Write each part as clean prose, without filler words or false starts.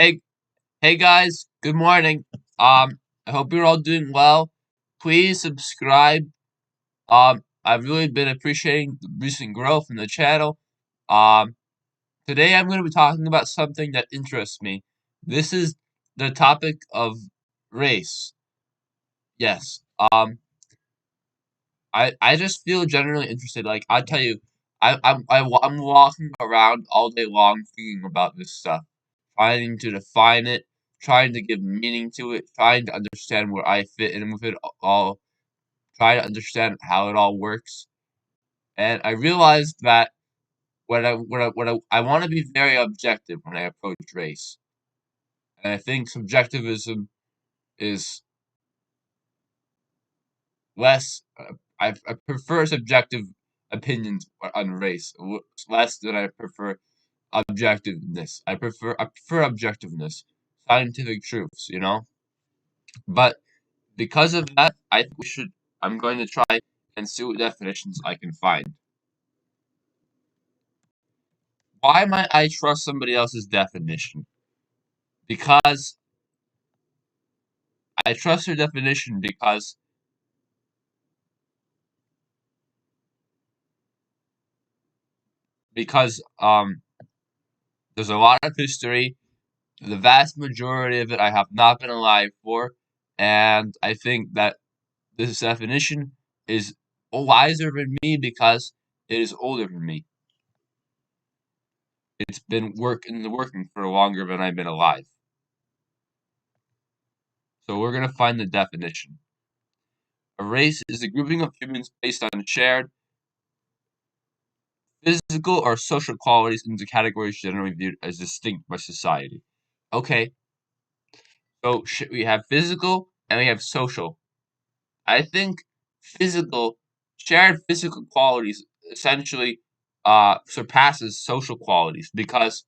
Hey, hey guys, good morning. I hope you're all doing well. Please subscribe. I've really been appreciating the recent growth in the channel. Um, Today I'm going to be talking about something that interests me. This is the topic of race. Yes. I just feel generally interested. Like I tell you, I'm walking around all day long thinking about this stuff, trying to define it, trying to give meaning to it, trying to understand where I fit in with it all, try to understand how it all works. And I realized that I want to be very objective when I approach race. And I think subjectivism is less. I prefer subjective opinions on race less than I prefer objectiveness. I prefer objectiveness, scientific truths, you know. But because of that, I think we should. I'm going to try and see what definitions I can find. Why might I trust somebody else's definition? Because I trust their definition because there's a lot of history. The vast majority of it I have not been alive for, and I think that this definition is wiser than me because it is older than me. It's been working for longer than I've been alive. So we're gonna find the definition. A race is a grouping of humans based on shared physical or social qualities into categories generally viewed as distinct by society. Okay, so we have physical and we have social. I think physical, shared physical qualities essentially surpasses social qualities because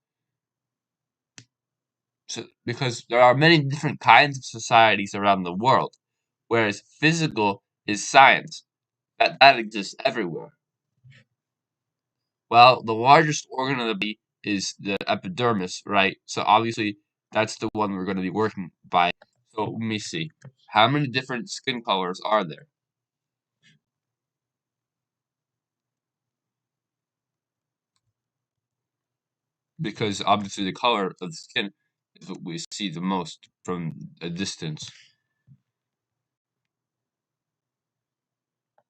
there are many different kinds of societies around the world, whereas physical is science that exists everywhere. Well, the largest organ of the body is the epidermis, right? So obviously that's the one we're going to be working by. So let me see. How many different skin colors are there? Because obviously the color of the skin is what we see the most from a distance.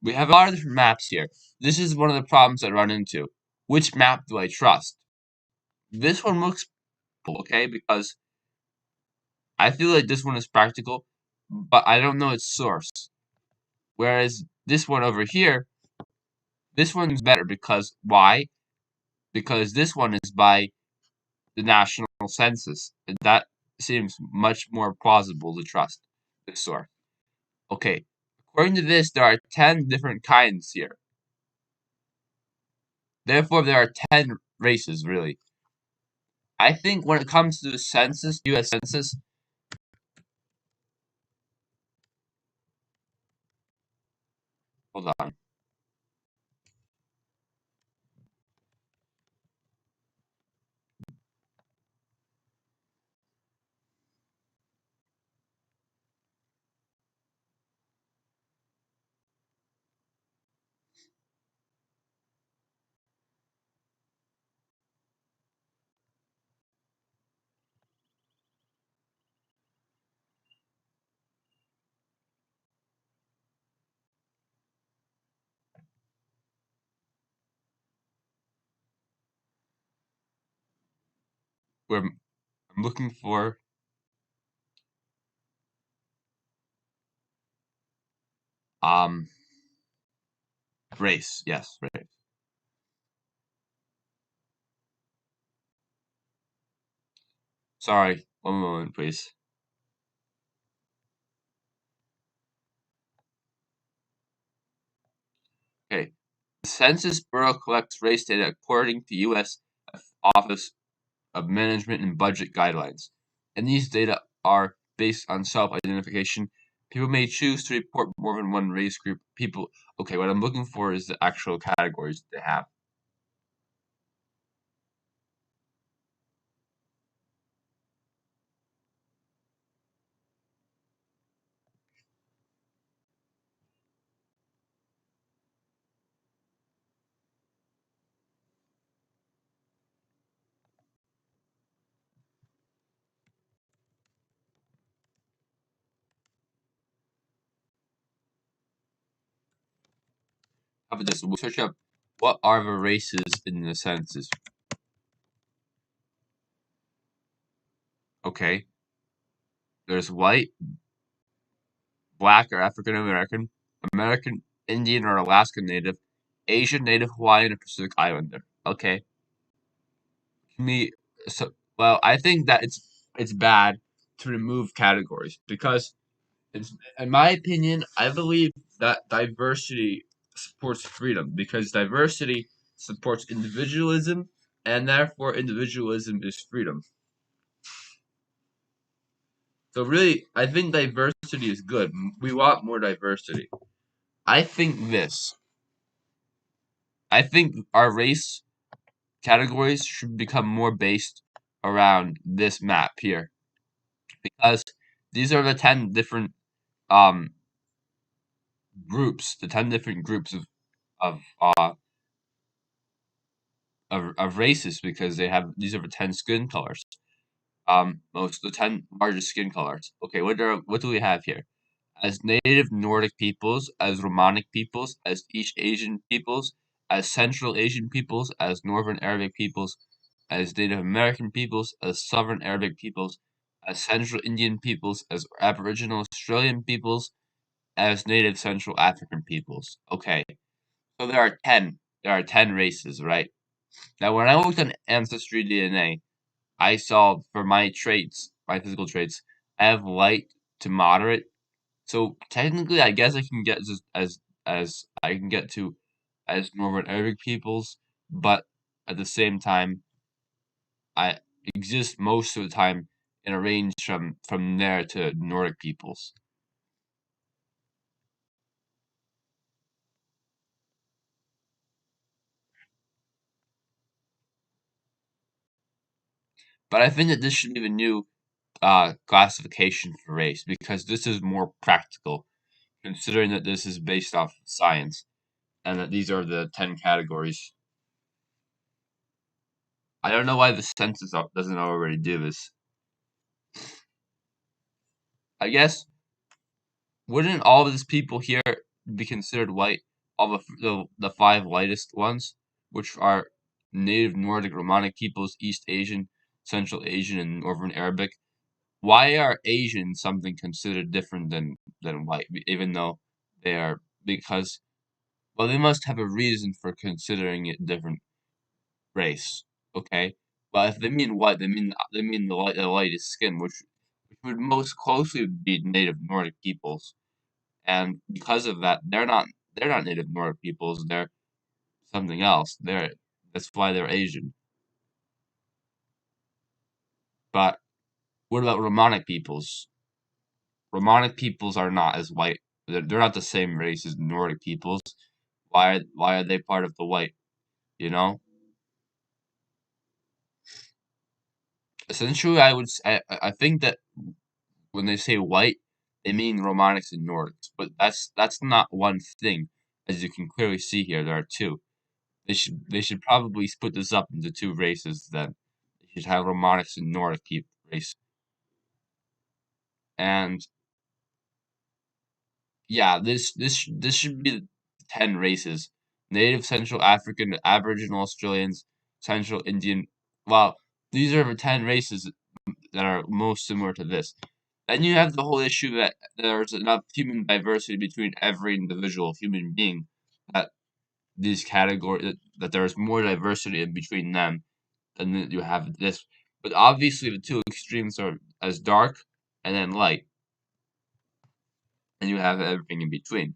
We have a lot of different maps here. This is one of the problems I run into. Which map do I trust? This one looks okay because I feel like this one is practical, but I don't know its source. Whereas this one over here, this one's better because why? Because this one is by the national census. And that seems much more plausible to trust this source. Okay, according to this, there are 10 different kinds here. Therefore, there are 10 races, really. I think when it comes to the census, US Census, hold on. Where I'm looking for um race. Yes, race. Sorry, one moment, please. Okay. The Census Bureau collects race data according to US Office of Management and Budget guidelines. And these data are based on self-identification. People may choose to report more than one race group. People, okay, what I'm looking for is the actual categories they have. How about this? We'll search up what are the races in the census. Okay. There's white, black or African American, American Indian or Alaska Native, Asian, Native Hawaiian, or Pacific Islander. Okay. Me, so well, I think that it's bad to remove categories because in my opinion, I believe that diversity supports freedom because diversity supports individualism and therefore individualism is freedom. So really, I think diversity is good. We want more diversity. I think this. I think our race categories should become more based around this map here because these are the 10 different um groups, the 10 different groups of uh of races because they have these are the 10 skin colors. Most the 10 largest skin colors. Okay, what do we have here? As native Nordic peoples, as Romanic peoples, as East Asian peoples, as Central Asian peoples, as Northern Arabic peoples, as Native American peoples, as Southern Arabic peoples, as Central Indian peoples, as Aboriginal Australian peoples, as Native Central African peoples. Okay, so there are 10 races, right? Now, when I looked on Ancestry DNA, I saw for my traits, my physical traits, I have light to moderate. So technically, I guess I can get as I can get to as Northern Arabic peoples, but at the same time, I exist most of the time in a range from there to Nordic peoples. But I think that this should be the new classification for race because this is more practical, considering that this is based off science and that these are the 10 categories. I don't know why the census doesn't already do this. I guess wouldn't all of these people here be considered white? All the five whitest ones, which are Native Nordic Romanic peoples, East Asian, Central Asian, and Northern Arabic. Why are Asian something considered different than white, even though they are because well they must have a reason for considering it different race, okay? But if they mean white, they mean the lightest skin, which would most closely be Native Nordic peoples. And because of that, they're not Native Nordic peoples. They're something else. That's why they're Asian. But what about Romanic peoples? Romanic peoples are not as white. They're not the same race as Nordic peoples. Why are they part of the white? You know. Essentially, I think that when they say white, they mean Romanics and Nordics. But that's not one thing, as you can clearly see here. There are two. They should probably split this up into two races then. They should have Romanics and Nordic people race. And yeah, this should be the 10 races. Native Central African, Aboriginal Australians, Central Indian. Well, these are the 10 races that are most similar to this. Then you have the whole issue that there's enough human diversity between every individual human being that these categories that there's more diversity in between them than you have this. But obviously, the two extremes are as dark and then light, and you have everything in between.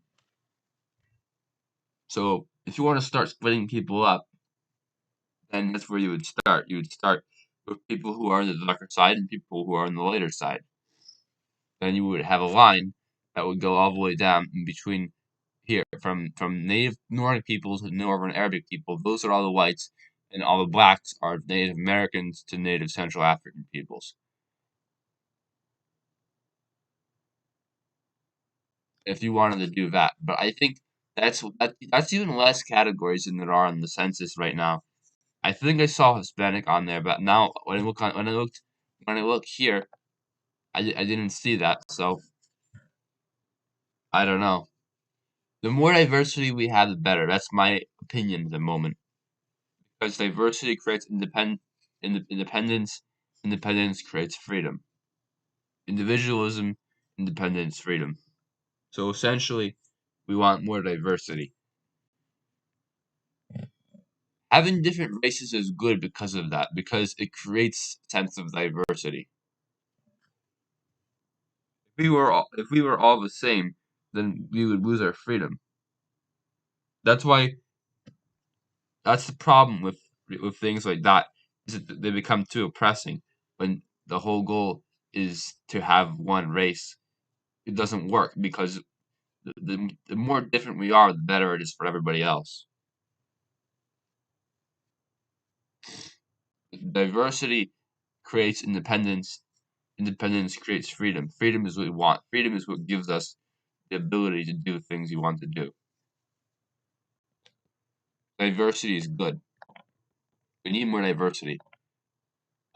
So, if you want to start splitting people up, then that's where you would start. You would start with people who are on the darker side and people who are on the lighter side. Then you would have a line that would go all the way down in between here, from Native Nordic peoples to Northern Arabic people. Those are all the whites, and all the blacks are Native Americans to Native Central African peoples. If you wanted to do that. But I think that's even less categories than there are on the census right now. I think I saw Hispanic on there, but now when I look here, I didn't see that. So I don't know. The more diversity we have, the better. That's my opinion at the moment. Because diversity creates independence. Independence creates freedom. Individualism, independence, freedom. So essentially, we want more diversity. Having different races is good because of that, because it creates a sense of diversity. If we were all the same, then we would lose our freedom. That's why that's the problem with things like that, is that they become too oppressing when the whole goal is to have one race. It doesn't work because the more different we are, the better it is for everybody else. Diversity creates independence. Independence creates freedom. Freedom is what we want. Freedom is what gives us the ability to do things we want to do. Diversity is good. We need more diversity.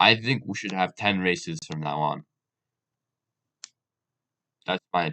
I think we should have 10 races from now on. That's my opinion.